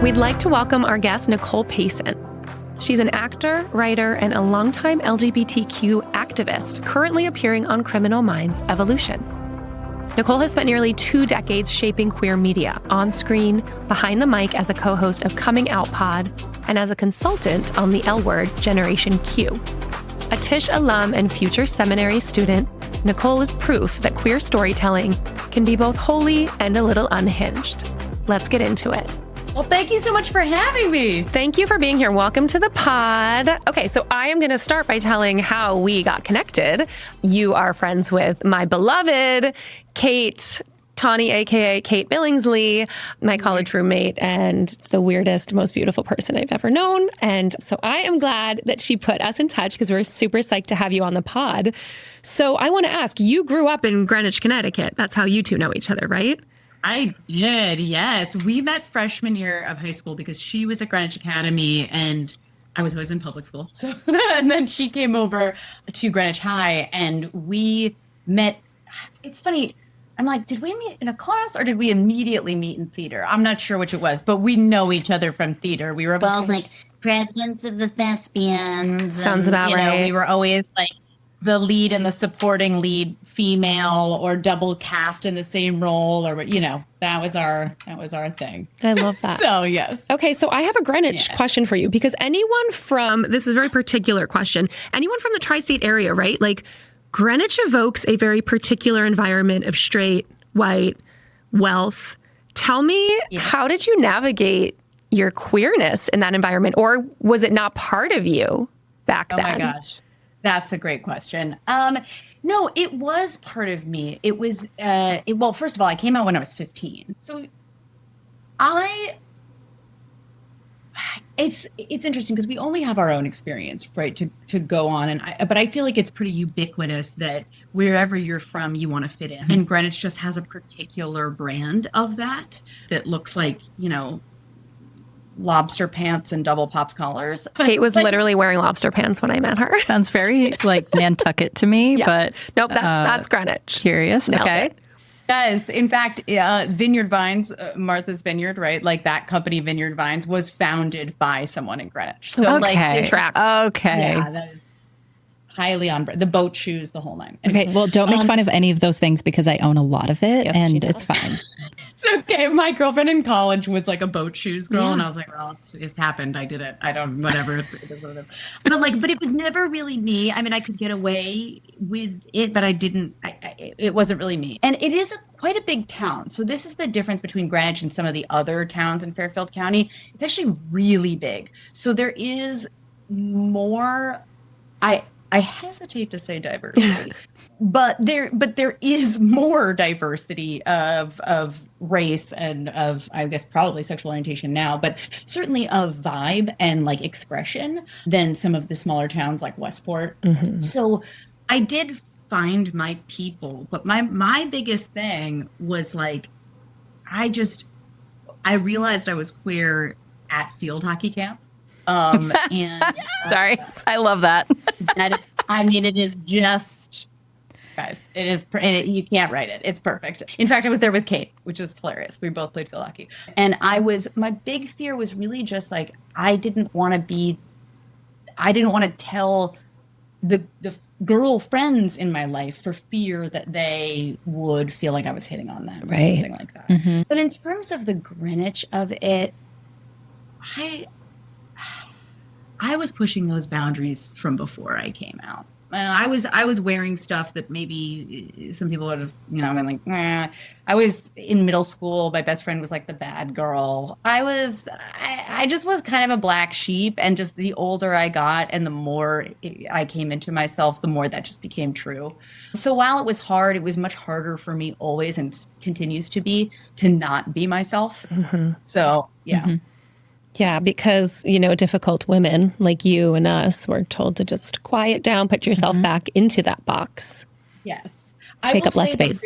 We'd like to welcome our guest, Nicole Pacent. She's an actor, writer, and a longtime LGBTQ activist, currently appearing on Criminal Minds Evolution. Nicole has spent nearly 2 decades shaping queer media, on screen, behind the mic as a co-host of Coming Out Pod, and as a consultant on the L Word Generation Q. A Tisch alum and future seminary student, Nicole is proof that queer storytelling can be both holy and a little unhinged. Let's get into it. Well, thank you so much for having me. Thank you for being here. Welcome to the pod. Okay, so I am going to start by telling how we got connected. You are friends with my beloved Kate Tawny, aka Kate Billingsley, my college roommate and the weirdest, most beautiful person I've ever known. And so I am glad that she put us in touch because we're super psyched to have you on the pod. So I want to ask, you grew up in Greenwich, Connecticut. That's how you two know each other, right? I did, yes. We met freshman year of high school because she was at Greenwich Academy and I was always in public school. So, and then she came over to Greenwich High and we met. It's funny. I'm like, did we meet in a class or did we immediately meet in theater? I'm not sure which it was, but we know each other from theater. We were both like presidents of the thespians. Sounds about right. We were always like the lead and the supporting lead female or double cast in the same role, or that was our thing. I love that. So yes. Okay, so I have a Greenwich question for you because this is a very particular question. Anyone from the tri-state area, right? Like Greenwich evokes a very particular environment of straight, white, wealth. Tell me, how did you navigate your queerness in that environment, or was it not part of you back then? Oh my gosh. That's a great question. No, it was part of me. It was, well, first of all, I came out when I was 15. So it's interesting because we only have our own experience, right, to go on. But I feel like it's pretty ubiquitous that wherever you're from, you want to fit in. And Greenwich just has a particular brand of that looks like, lobster pants and double popped collars. Kate was literally wearing lobster pants when I met her. Sounds very like Nantucket to me, yes. But nope, that's Greenwich. Curious. Nailed okay. It. Yes, in fact, Vineyard Vines, Martha's Vineyard, right? Like that company, Vineyard Vines, was founded by someone in Greenwich. So okay. Like tracks. Okay. Yeah, that is highly on the boat shoes, the whole nine. Okay, well, don't make fun of any of those things because I own a lot of it, and it's fine. It's okay. My girlfriend in college was like a boat shoes girl, and I was like, well, it's happened. I did it. I don't, whatever. It is what it is. But it was never really me. I mean, I could get away with it, but I didn't. It wasn't really me. And it is quite a big town. So this is the difference between Greenwich and some of the other towns in Fairfield County. It's actually really big. So there is more. I hesitate to say diversity, but there is more diversity of race and of, I guess, probably sexual orientation now, but certainly of vibe and like expression than some of the smaller towns like Westport. Mm-hmm. So I did find my people, but my biggest thing was like, I realized I was queer at field hockey camp. And sorry, I love that. It is just, guys, it is, you can't write it. It's perfect. In fact, I was there with Kate, which is hilarious. We both played field hockey. And my big fear was really just like, I didn't want to tell the girlfriends in my life for fear that they would feel like I was hitting on them or something like that. Mm-hmm. But in terms of the Greenwich of it, I was pushing those boundaries from before I came out. I was wearing stuff that maybe some people would have, been like, nah. I was in middle school. My best friend was like the bad girl. I just was kind of a black sheep. And just the older I got and the more I came into myself, the more that just became true. So while it was hard, it was much harder for me always, and continues to be, to not be myself. Mm-hmm. So, yeah. Mm-hmm. Yeah, because, difficult women like you and us were told to just quiet down, put yourself back into that box. Yes. Take up less space.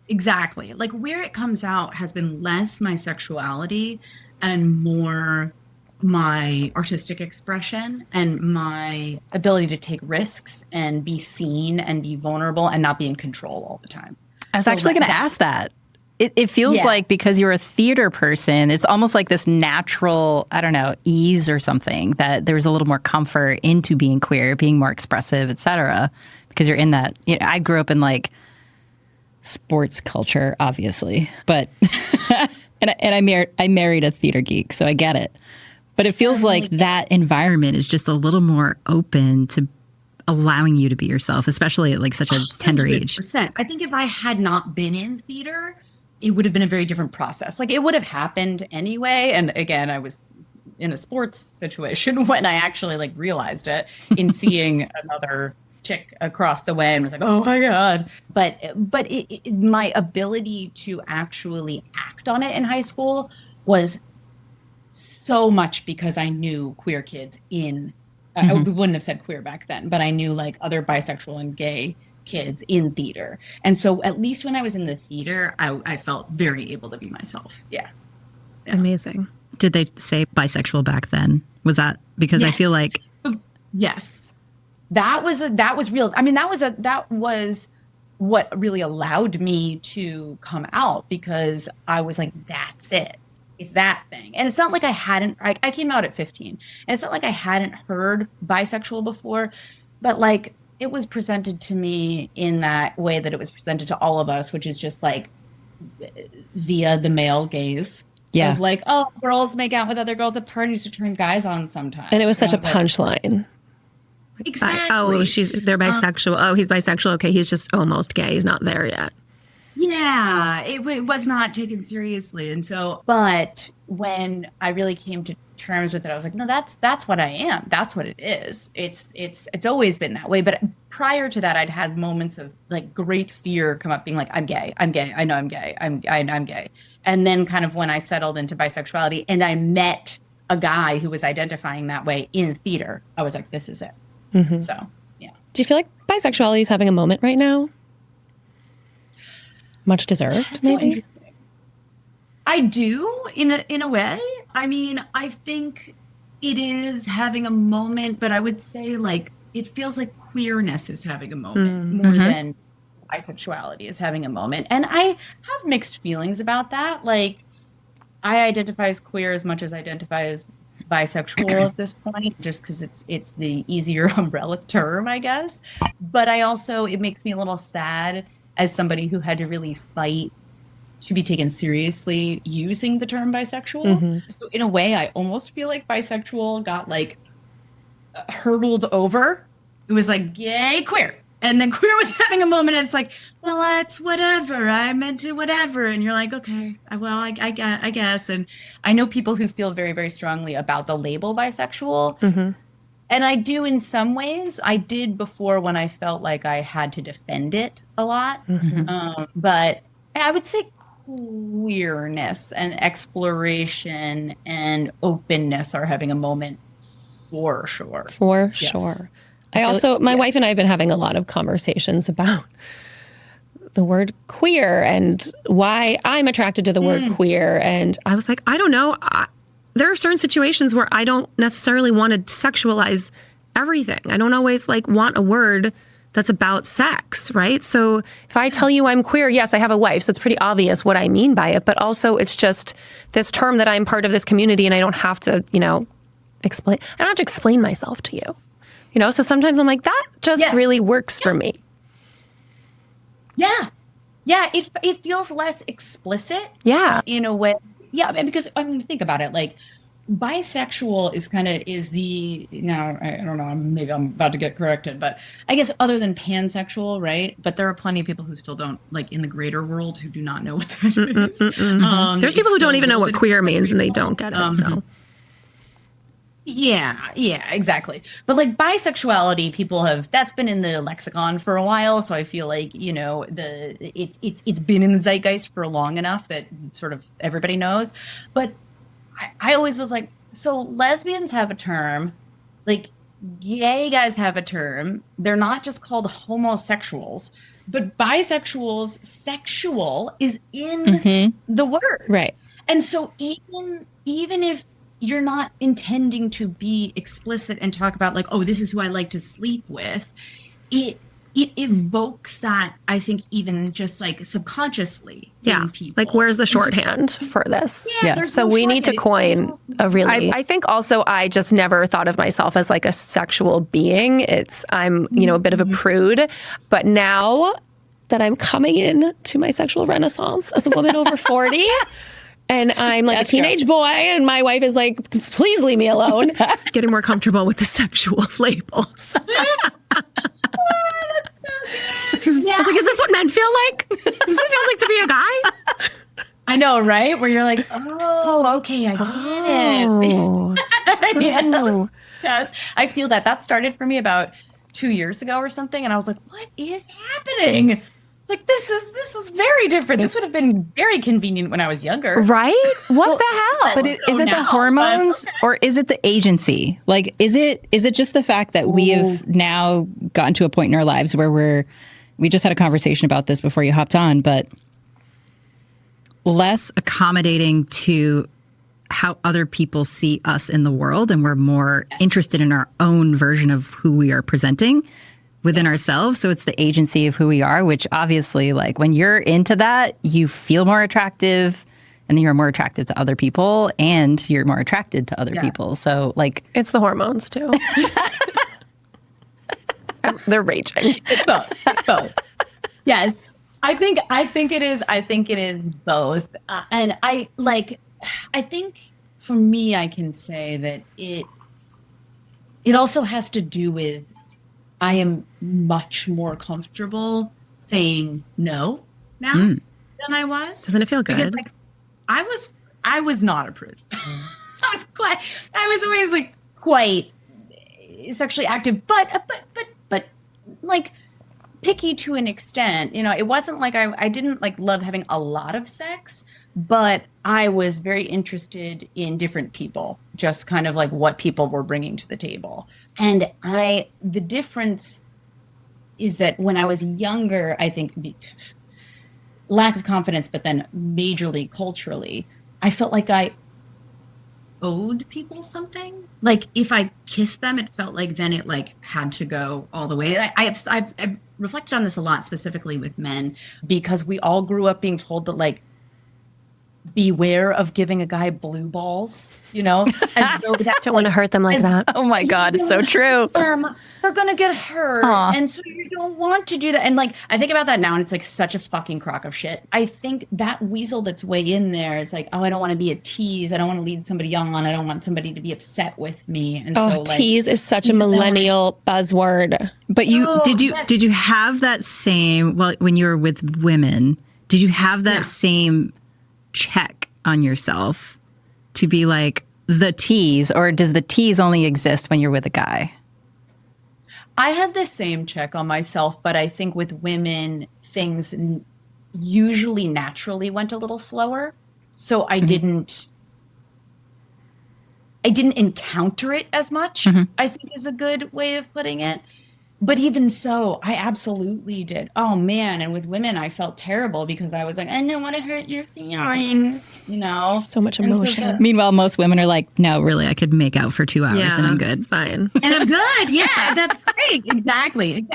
Exactly. Like where it comes out has been less my sexuality and more my artistic expression and my ability to take risks and be seen and be vulnerable and not be in control all the time. I was actually going to ask that. it feels like because you're a theater person, it's almost like this natural, I don't know, ease or something, that there's a little more comfort into being queer, being more expressive, etc. Because you're in that, I grew up in like sports culture, obviously, but and I married a theater geek, so I get it. But it feels like that environment is just a little more open to allowing you to be yourself, especially at like such a tender age. I think if I had not been in theater, it would have been a very different process. Like it would have happened anyway. And again, I was in a sports situation when I actually like realized it in seeing another chick across the way and was like, oh my God. But my ability to actually act on it in high school was so much because I knew queer kids we wouldn't have said queer back then, but I knew like other bisexual and gay kids in theater. And so at least when I was in the theater, I felt very able to be myself. Yeah. Amazing. Did they say bisexual back then? Was that because I feel like yes, that was real. I mean, that was what really allowed me to come out, because I was like, that's it. It's that thing. And it's not like I came out at 15, and it's not like I hadn't heard bisexual before, but like it was presented to me in that way that it was presented to all of us, which is just like via the male gaze. Yeah. Of like, oh, girls make out with other girls at parties to turn guys on sometimes. And it was such a punchline. Exactly. They're bisexual. He's bisexual. Okay, he's just almost gay. He's not there yet. Yeah, it was not taken seriously. And so, but when I really came to terms with it, I was like, no, that's what I am. That's what it is. It's always been that way. But prior to that, I'd had moments of like great fear come up, being like, I'm gay. I know I'm gay. I'm gay. And then kind of when I settled into bisexuality and I met a guy who was identifying that way in theater, I was like, this is it. Mm-hmm. So, yeah. Do you feel like bisexuality is having a moment right now? Much deserved, maybe? So I do, in a way. I mean, I think it is having a moment, but I would say like it feels like queerness is having a moment more than bisexuality is having a moment. And I have mixed feelings about that. Like, I identify as queer as much as I identify as bisexual at this point, just because it's the easier umbrella term, I guess. But it makes me a little sad as somebody who had to really fight to be taken seriously using the term bisexual. Mm-hmm. So in a way, I almost feel like bisexual got like hurdled over. It was like gay, queer. And then queer was having a moment, and it's like, well, that's whatever. I'm into whatever. And you're like, okay, well, I guess. And I know people who feel very, very strongly about the label bisexual. Mm-hmm. And I do in some ways. I did before when I felt like I had to defend it a lot. Mm-hmm. But I would say queerness and exploration and openness are having a moment for sure. For sure. My wife and I have been having a lot of conversations about the word queer and why I'm attracted to the word queer. And I was like, I don't know. There are certain situations where I don't necessarily want to sexualize everything. I don't always want a word that's about sex, right? So if I tell you I'm queer, yes, I have a wife, so it's pretty obvious what I mean by it. But also it's just this term that I'm part of this community, and I don't have to, explain. I don't have to explain myself to you. So sometimes I'm like, that just really works for me. Yeah. Yeah. It feels less explicit. Yeah. In a way. Yeah. Because think about it. Like, bisexual is the, now, I don't know, maybe I'm about to get corrected, but I guess other than pansexual, right? But there are plenty of people who still don't, in the greater world, who do not know what that is. There's people who don't even know what queer means, and they don't get it. So. Yeah, exactly. But bisexuality, that's been in the lexicon for a while. So I feel like, it's been in the zeitgeist for long enough that sort of everybody knows. But I always was like, so lesbians have a term, gay guys have a term. They're not just called homosexuals, but bisexuals, sexual is in the word. Right. And so even if you're not intending to be explicit and talk about oh, this is who I like to sleep with, it it evokes that, I think, even just like subconsciously in people. Like, where's the shorthand for this? Yeah. So we need to coin a really, I think also I just never thought of myself as like a sexual being. I'm, a bit of a prude, but now that I'm coming in to my sexual renaissance as a woman over 40, and I'm like a teenage boy, and my wife is like, please leave me alone. Getting more comfortable with the sexual labels. Yeah. I was like, is this what men feel like? Does it feel like to be a guy? I know, right? Where you're like, oh, okay, I get it. Yes, I feel that. That started for me about 2 years ago or something, and I was like, what is happening? It's like, this is very different. This would have been very convenient when I was younger. Right? What the hell? But is it the hormones or is it the agency? Like, is it just the fact that we have now gotten to a point in our lives where we just had a conversation about this before you hopped on, but less accommodating to how other people see us in the world, and we're more interested in our own version of who we are presenting within ourselves. So it's the agency of who we are, which obviously, like, when you're into that, you feel more attractive, and then you're more attractive to other people, and you're more attracted to other people. So, like, it's the hormones too. They're raging. It's both. Yes. I think it is. I think it is both. And I think for me, I can say that it also has to do with, I am much more comfortable saying no now than I was. Doesn't it feel good? Because, like, I was not a prude. I was always like quite sexually active, but like picky to an extent. It wasn't like I didn't like love having a lot of sex, but I was very interested in different people, just kind of like what people were bringing to the table. And the difference is that when I was younger, I think lack of confidence, but then majorly culturally, I felt like I owed people something. Like, if I kissed them, it felt like then it like had to go all the way. I've reflected on this a lot, specifically with men, because we all grew up being told that, like, beware of giving a guy blue balls, as though that don't want to hurt them like that. Oh my God, it's so true. They're gonna get hurt. Aww. And so you don't want to do that. And like, I think about that now, and it's like such a fucking crock of shit. I think that weasel that's way in there is like, oh, I don't want to be a tease. I don't want to lead somebody on. I don't want somebody to be upset with me. And so, like, tease is such a millennial buzzword. But did you have that same, well, when you were with women, did you have that same check on yourself to be like the tease, or does the tease only exist when you're with a guy? I had the same check on myself, but I think with women, things usually naturally went a little slower. So I didn't encounter it as much, I think is a good way of putting it. But even so, I absolutely did. Oh, man. And with women, I felt terrible because I was like, I don't want to hurt your feelings, So much emotion. Meanwhile, most women are like, no, really, I could make out for 2 hours and I'm good. It's fine. And I'm good. Yeah, that's great. Exactly.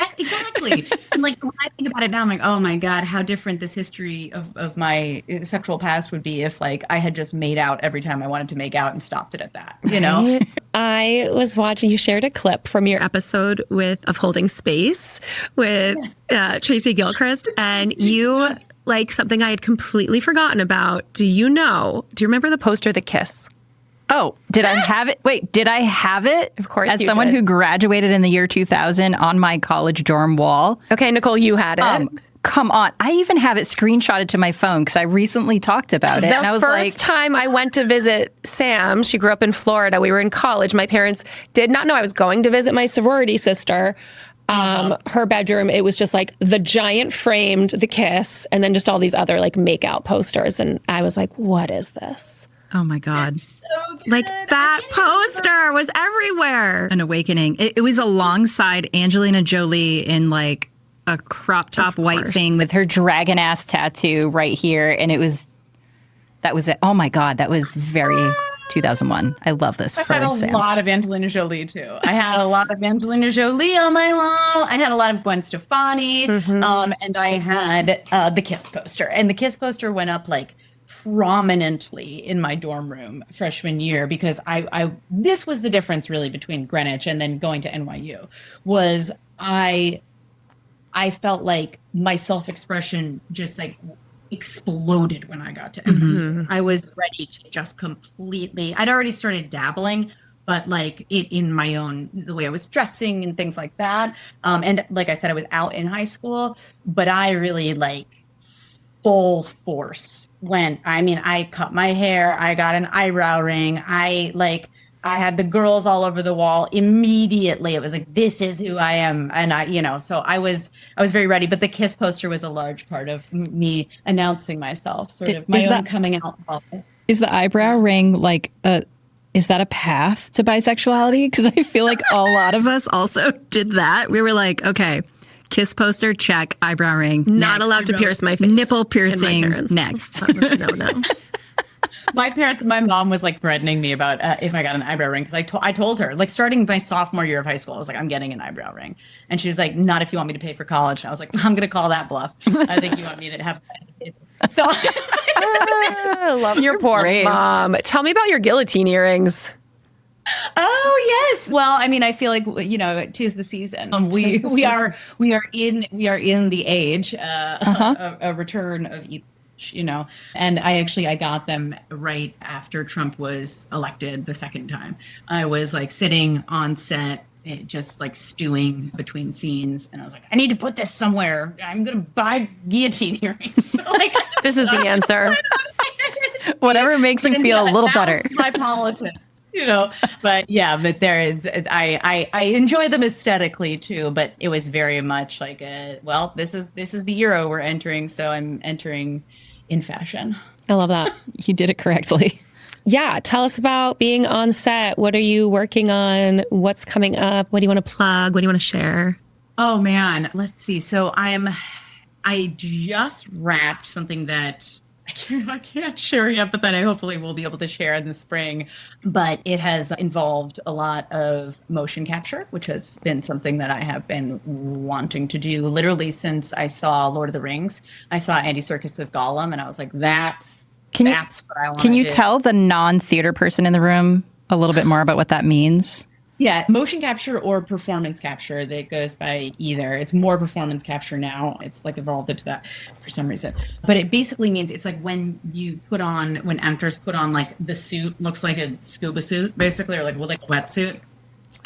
And like, when I think about it now, I'm like, oh my God, how different this history of my sexual past would be if, like, I had just made out every time I wanted to make out and stopped it at that, Right? I was watching, you shared a clip from your episode of Holding Space with Tracy Gilchrist, and you, like, something I had completely forgotten about. Do you remember the poster, The Kiss? Oh, did I have it? Wait, did I have it? Of course, as someone who graduated in the year 2000 on my college dorm wall. Okay, Nicole, you had it. Come on. I even have it screenshotted to my phone because I recently talked about it. The and I was first time I went to visit Sam, she grew up in Florida. We were in college. My parents did not know I was going to visit my sorority sister. Her bedroom, it was just like the giant framed The Kiss, and then just all these other like make out posters. And I was like, what is this? Oh my God. so good. Like, that poster was everywhere. An awakening. It was alongside Angelina Jolie in like a crop top white thing with her dragon ass tattoo right here. And that was it. Oh my God. That was very 2001. I love this for I had Sam. a lot of Angelina Jolie too. I had a lot of Angelina Jolie on my wall. I had a lot of Gwen Stefani, and I had the Kiss poster. And the Kiss poster went up like prominently in my dorm room freshman year because I this was the difference really between Greenwich and then going to NYU was I felt like my self-expression just like exploded when I got to NYU. I was ready to just completely, I'd already started dabbling, but like in my own, the way I was dressing and things like that. And like I said, I was out in high school, but I really like full force I cut my hair, I got an eyebrow ring, I had the girls all over the wall immediately. It was like, this is who I am. And so I was very ready, but the Kiss poster was a large part of me announcing myself, sort of my own coming out. Is the eyebrow ring like is that a path to bisexuality? Because I feel like a lot of us also did that. We were like, okay, Kiss poster, check, eyebrow ring. Not allowed to pierce my face. Nipple piercing, next. No. My parents, my mom was like threatening me about if I got an eyebrow ring because I told her like starting my sophomore year of high school, I was like, I'm getting an eyebrow ring, and she was like, not if you want me to pay for college. And I was like, I'm gonna call that bluff. I think you want me to have. So I love your poor mom. Tell me about your guillotine earrings. Oh yes. Well, I mean, I feel like 'tis the season. We are in the age a return of each. And I got them right after Trump was elected the second time. I was like sitting on set, just like stewing between scenes. And I was like, I need to put this somewhere. I'm going to buy guillotine earrings. So, like, this is the answer. Whatever makes you feel a little better. My politics. But there is, I enjoy them aesthetically too, but it was very much like this is the era we're entering. So I'm entering in fashion. I love that. You did it correctly. Yeah. Tell us about being on set. What are you working on? What's coming up? What do you want to plug? What do you want to share? Oh man. Let's see. So I just wrapped something that I can't share yet, but then I hopefully will be able to share in the spring. But it has involved a lot of motion capture, which has been something that I have been wanting to do literally since I saw Lord of the Rings. I saw Andy Serkis's Gollum, and I was like, that's what I want to do. Can you tell the non-theater person in the room a little bit more about what that means? Yeah, motion capture or performance capture, that goes by either. It's more performance capture now. It's like evolved into that for some reason. But it basically means it's like when actors put on like the suit, looks like a scuba suit, basically, or like a wetsuit.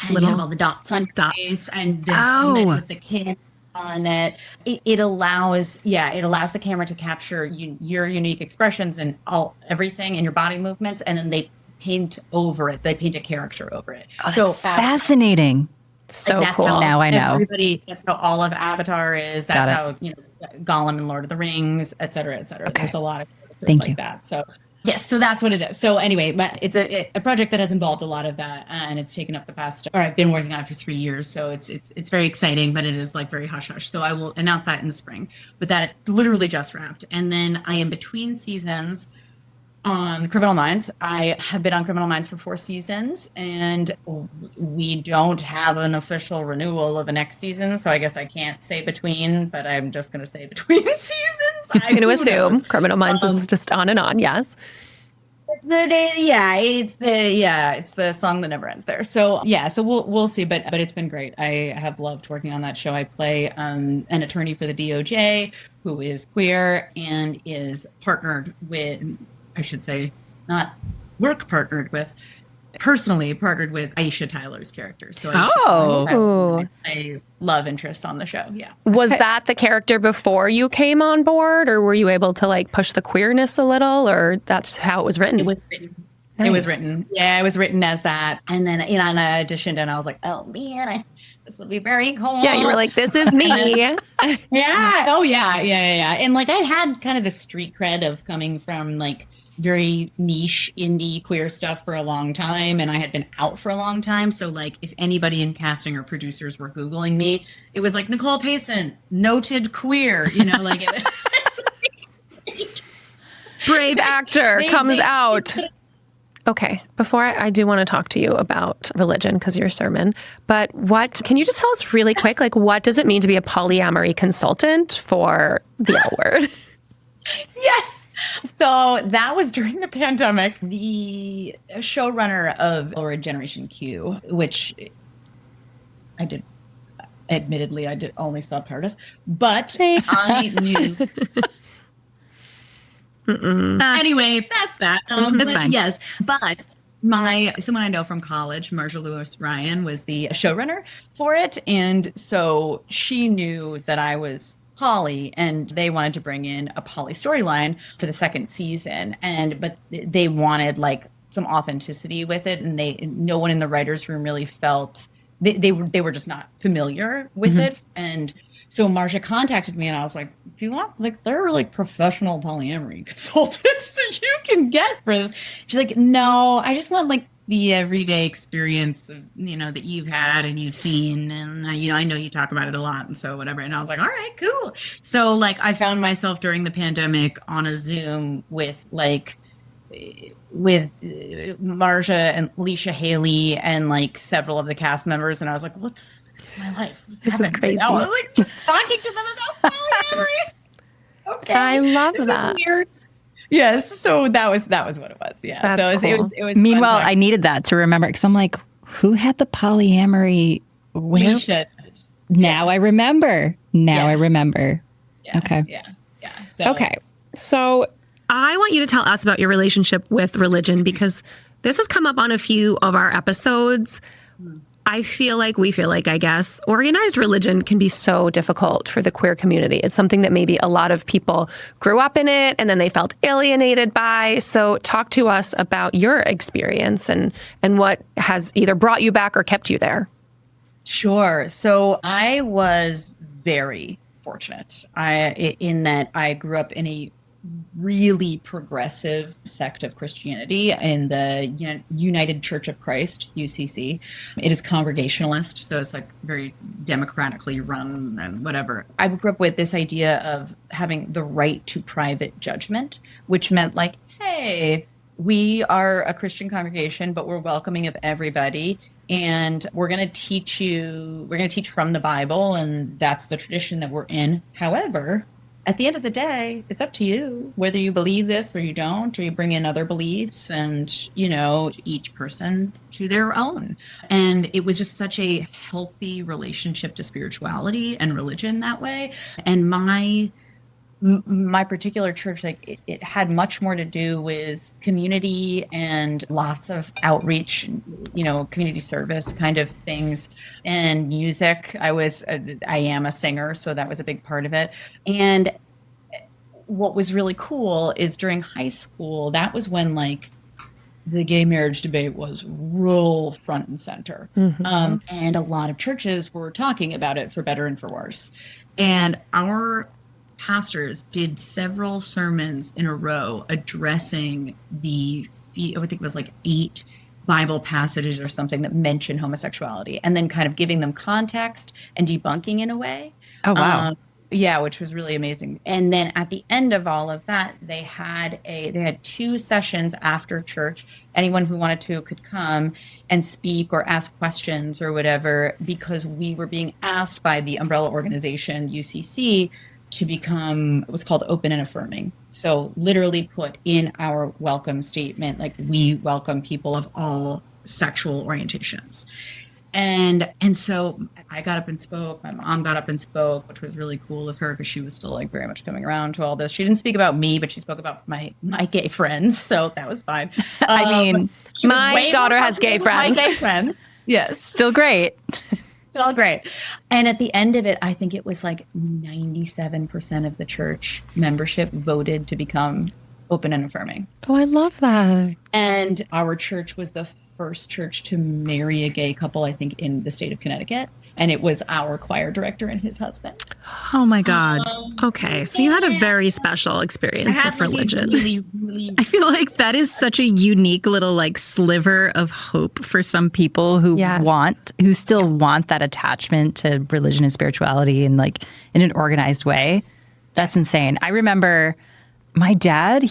And you have all the dots on your face and with the kid on it. It allows the camera to capture your unique expressions and everything and your body movements, and then they paint over it. They paint a character over it. Oh, so fascinating. So cool. Now I know. That's how all of Avatar is. That's how Gollum and Lord of the Rings, et cetera, et cetera. Okay. There's a lot of characters that. So yes, so that's what it is. So anyway, it's a project that has involved a lot of that, and it's taken up I've been working on it for 3 years. So it's very exciting, but it is like very hush hush. So I will announce that in the spring. But that literally just wrapped, and then I am between seasons on Criminal Minds. I have been on Criminal Minds for 4 seasons, and we don't have an official renewal of a next season. So I guess I can't say between, but I'm just going to say between seasons. I'm going to assume Criminal Minds is just on and on. Yes. It's the song that never ends there. So so we'll see, but it's been great. I have loved working on that show. I play an attorney for the DOJ who is queer and is partnered with, I should say, not personally partnered with Aisha Tyler's character. So I love interest on the show. Yeah. Was that the character before you came on board, or were you able to like push the queerness a little, or that's how it was written? It was written. Nice. It was written. Yeah, it was written as that. And then and I auditioned, and I was like, oh man, this would be very cool. Yeah, you were like, this is me. Yeah. Oh yeah. And like I had kind of the street cred of coming from like very niche indie queer stuff for a long time, and I had been out for a long time. So like if anybody in casting or producers were Googling me, it was like Nicole Pacent, noted queer, like brave actor comes out. Okay, before I do want to talk to you about religion because your sermon, but can you just tell us really quick, like, what does it mean to be a polyamory consultant for the L word? Yes. So that was during the pandemic. The showrunner of Generation Q, which I did, admittedly, I only saw part of, but I knew. Anyway, that's that. That's fine. Yes, but someone I know from college, Marcia Lewis Ryan, was the showrunner for it, and so she knew that I was poly, and they wanted to bring in a poly storyline for the second season, but they wanted like some authenticity with it, and no one in the writers' room really felt they were just not familiar with it, and. So Marcia contacted me and I was like, do you want, like, there are like professional polyamory consultants that you can get for this. She's like, no, I just want like the everyday experience of, that you've had and you've seen. And, I know you talk about it a lot and so whatever. And I was like, all right, cool. So like I found myself during the pandemic on a Zoom with Marcia and Alicia Haley and like several of the cast members. And I was like, what the fuck is my life? This is crazy. I was like talking to them about polyamory. Okay. I love this that. Is weird. Yes. So that was what it was. Yeah. That's so cool. it was Meanwhile, I needed that to remember because I'm like, who had the polyamory? Alicia. Now I remember. I remember. Yeah. Okay. Yeah. Okay. So I want you to tell us about your relationship with religion because this has come up on a few of our episodes. We feel like, I guess, organized religion can be so difficult for the queer community. It's something that maybe a lot of people grew up in it and then they felt alienated by. So talk to us about your experience and what has either brought you back or kept you there. Sure. So I was very fortunate in that I grew up in a really progressive sect of Christianity in the United Church of Christ, UCC. It is Congregationalist, so it's like very democratically run and whatever. I grew up with this idea of having the right to private judgment, which meant like, hey, we are a Christian congregation, but we're welcoming of everybody. And we're going to teach from the Bible, and that's the tradition that we're in. However, at the end of the day, it's up to you whether you believe this or you don't, or you bring in other beliefs and, each person to their own. And it was just such a healthy relationship to spirituality and religion that way. And my particular church, like it had much more to do with community and lots of outreach, community service kind of things and music. I am a singer, so that was a big part of it. And what was really cool is during high school, that was when like the gay marriage debate was real front and center. Mm-hmm. And a lot of churches were talking about it for better and for worse. And our pastors did several sermons in a row addressing I think it was like 8 Bible passages or something that mention homosexuality, and then kind of giving them context and debunking in a way. Oh, wow. Yeah, which was really amazing. And then at the end of all of that, they had 2 sessions after church. Anyone who wanted to could come and speak or ask questions or whatever, because we were being asked by the umbrella organization UCC to become what's called open and affirming. So literally put in our welcome statement, like we welcome people of all sexual orientations. And so I got up and spoke. My mom got up and spoke, which was really cool of her because she was still like very much coming around to all this. She didn't speak about me, but she spoke about my gay friends. So that was fine. I mean, my daughter has gay friends. My gay friend. Yes. Still great. Still great. And at the end of it, I think it was like 97% of the church membership voted to become open and affirming. Oh, I love that. And our church was the first church to marry a gay couple, I think, in the state of Connecticut. And it was our choir director and his husband. Oh, my God. Okay. So you had a very special experience with religion. Really, I feel like that is such a unique little like sliver of hope for some people who still want that attachment to religion and spirituality and like in an organized way. That's insane. I remember my dad,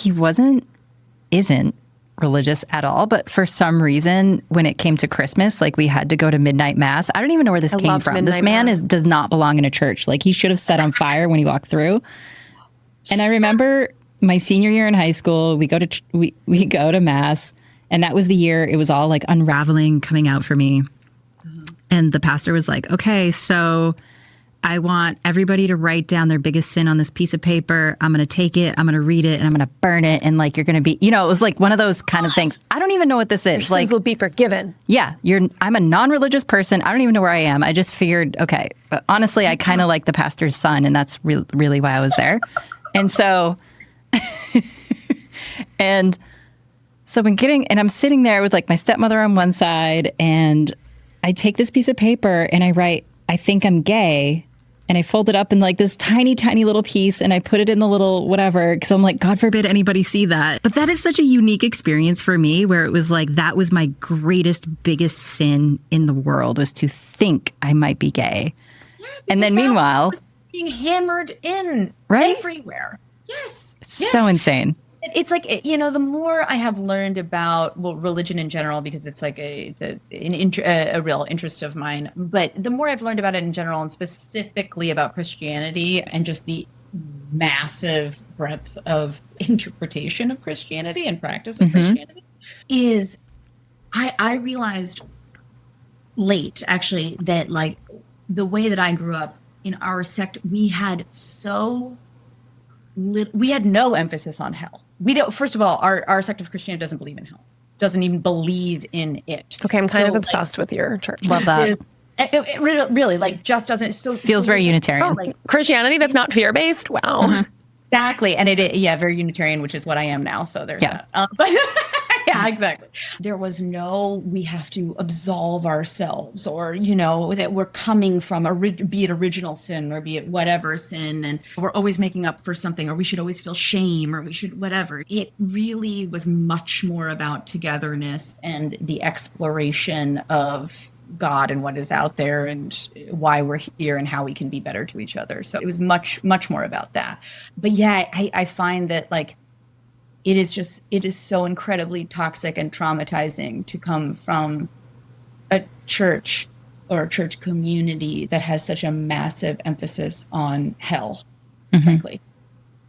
isn't religious at all, but for some reason, when it came to Christmas, like we had to go to midnight mass. I don't even know where this came from. This man does not belong in a church. Like he should have set on fire when he walked through. And I remember my senior year in high school, we go to mass, and that was the year it was all like unraveling, coming out for me. And the pastor was like, okay, so I want everybody to write down their biggest sin on this piece of paper. I'm going to take it, I'm going to read it, and I'm going to burn it. And like, you're going to be, it was like one of those kind of things. I don't even know what this is. Your sins will be forgiven. Yeah. I'm a non-religious person. I don't even know where I am. I just figured, okay, but honestly, I kind of like the pastor's son, and that's really why I was there. And so, and so I'm sitting there with like my stepmother on one side, and I take this piece of paper and I write, I think I'm gay. And I fold it up in like this tiny, tiny little piece, and I put it in the little whatever, because I'm like, God forbid anybody see that. But that is such a unique experience for me, where it was like, that was my biggest sin in the world, was to think I might be gay. Yeah, and then meanwhile, was being hammered in everywhere. Yes. It's so insane. It's like, the more I have learned about religion in general, because it's like a real interest of mine, but the more I've learned about it in general, and specifically about Christianity and just the massive breadth of interpretation of Christianity and practice of Christianity, is I realized late, actually, that like the way that I grew up in our sect, we had we had no emphasis on hell. We don't. First of all, our sect of Christianity doesn't believe in hell. Doesn't even believe in it. Okay, I'm kind of obsessed with your church. Love that. It really like just doesn't. Feels very Unitarian. Like Christianity that's not fear based. Wow. Exactly, and very Unitarian, which is what I am now. So there's that. But yeah, exactly. There was no, we have to absolve ourselves, or, that we're coming from, be it original sin or be it whatever sin, and we're always making up for something, or we should always feel shame, or we should whatever. It really was much more about togetherness and the exploration of God and what is out there and why we're here and how we can be better to each other. So it was much, much more about that. But yeah, I find that like, it is so incredibly toxic and traumatizing to come from a church or a church community that has such a massive emphasis on hell, frankly,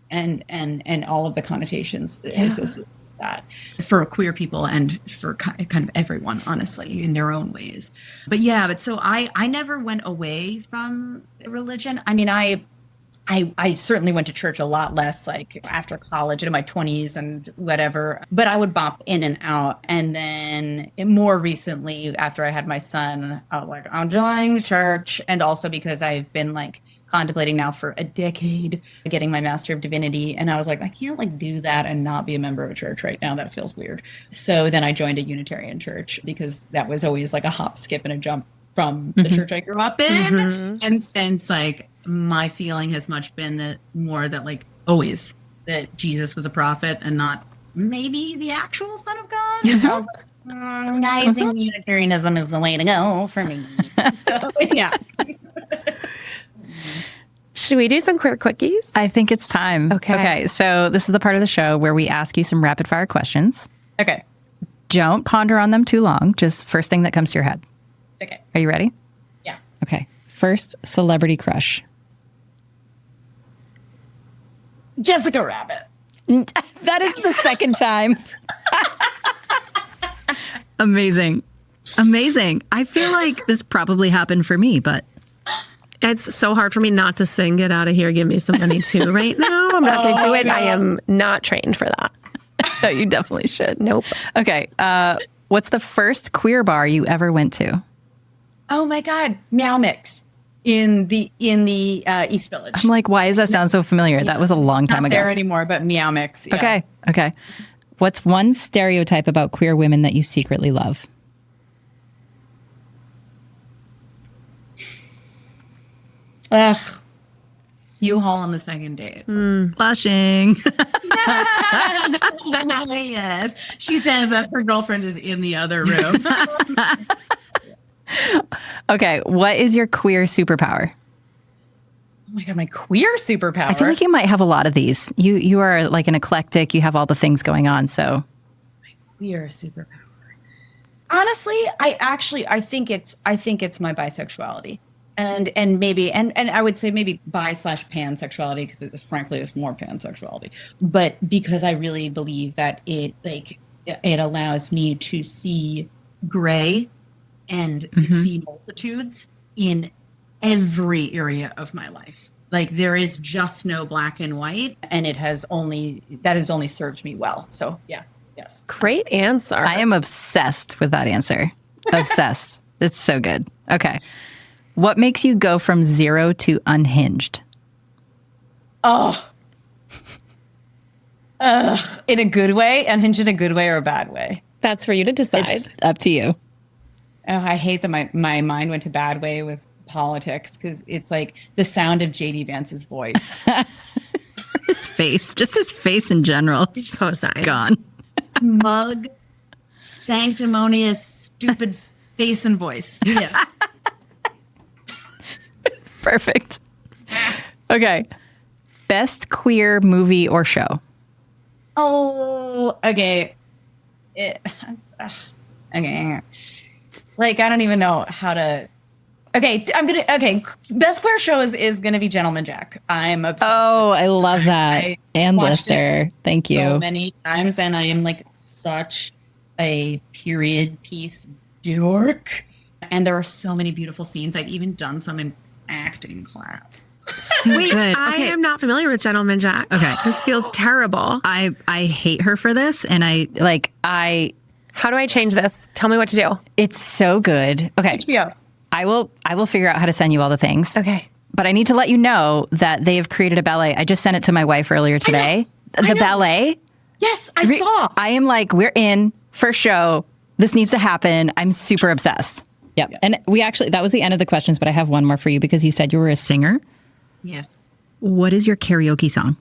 and all of the connotations associated with that for queer people and for kind of everyone, honestly, in their own ways. But so I never went away from religion. I mean, I certainly went to church a lot less, like after college, in my 20s and whatever, but I would bop in and out. And then more recently, after I had my son, I was like, I'm joining church. And also because I've been like contemplating now for a decade getting my Master of Divinity. And I was like, I can't like do that and not be a member of a church right now. That feels weird. So then I joined a Unitarian church, because that was always like a hop, skip, and a jump from the church I grew up in. And since like, my feeling has much been that like always that Jesus was a prophet and not maybe the actual Son of God. So I was like, I think Unitarianism is the way to go for me. So, yeah. Should we do some queer quickies? I think it's time. Okay. So this is the part of the show where we ask you some rapid fire questions. Okay. Don't ponder on them too long. Just first thing that comes to your head. Okay. Are you ready? Yeah. Okay. First celebrity crush. Jessica Rabbit. That is the second time. Amazing. I feel like this probably happened for me, but it's so hard for me not to sing Get Out of Here, Give Me Some Money Too right now. I'm not going to do it. No. I am not trained for that. No, you definitely should. Nope. Okay. What's the first queer bar you ever went to? Oh my God. Meow Mix. In the East Village. I'm like, why does that sound so familiar? That was a long time ago. Not there anymore, but Meow Mix. Yeah. Okay. What's one stereotype about queer women that you secretly love? Ugh. U-Haul on the second date. Blushing. Yes. She says that her girlfriend is in the other room. Okay, what is your queer superpower? Oh my God, my queer superpower. I feel like you might have a lot of these. You are like an eclectic. You have all the things going on. So Queer superpower. Honestly, I think it's my bisexuality. And maybe I would say maybe bi/pansexuality, because frankly it's more pansexuality, but because I really believe that it allows me to see gray and see multitudes in every area of my life. Like there is just no black and white, and that has only served me well. So yeah, yes. Great answer. I am obsessed with that answer. Obsessed. It's so good. Okay. What makes you go from 0 to unhinged? Oh. In a good way? Unhinged in a good way or a bad way? That's for you to decide. It's up to you. Oh, I hate that my mind went to bad way with politics, because it's like the sound of JD Vance's voice. His face, just his face in general. Cosine. Gone. Smug, sanctimonious, stupid face and voice. Yes. Perfect. Okay. Best queer movie or show? Oh, okay. Okay. Like, I don't even know how to. Okay, best queer show is gonna be Gentleman Jack. I'm obsessed. Oh, I love that. I And watched Lister. it Thank you. so many times, and I am like such a period piece dork. And there are so many beautiful scenes. I've even done some in acting class. So Wait, good. I am not familiar with Gentleman Jack. Okay. This feels terrible. I hate her for this, and I How do I change this? Tell me what to do. it's so good. Okay. HBO. I will figure out how to send you all the things. Okay. But I need to let you know that they have created a ballet. I just sent it to my wife earlier today. The ballet. Yes, I saw. I am like, we're in for show. This needs to happen. I'm super obsessed. Yep. Yes. And we actually, that was the end of the questions, but I have one more for you because you said you were a singer. Yes. What is your karaoke song?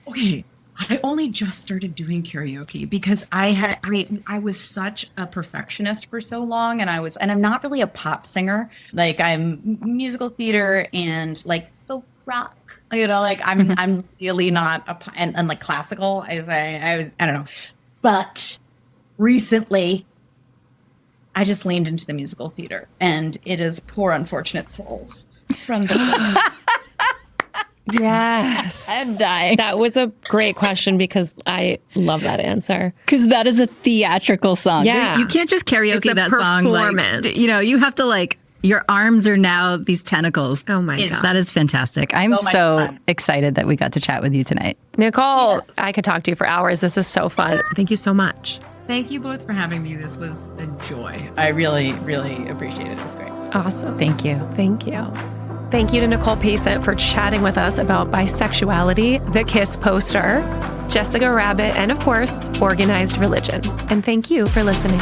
Okay. I only just started doing karaoke because I was such a perfectionist for so long, and I'm not really a pop singer. Like, I'm musical theater and like folk rock. You know, like I'm really not and like classical. I don't know. But recently I just leaned into the musical theater, and it is Poor Unfortunate Souls from the Yes. I'm dying. That was a great question because I love that answer. Because that is a theatrical song. Yeah. You can't just karaoke It's a that song. performance. Like, you have to like, your arms are now these tentacles. Oh my God. That is fantastic. I'm so excited that we got to chat with you tonight. Nicole, I could talk to you for hours. This is so fun. Thank you so much. Thank you both for having me. This was a joy. I really, really appreciate it. It was great. Awesome. Thank you. Thank you. Thank you to Nicole Pacent for chatting with us about bisexuality, the Kiss poster, Jessica Rabbit, and of course, organized religion. And thank you for listening.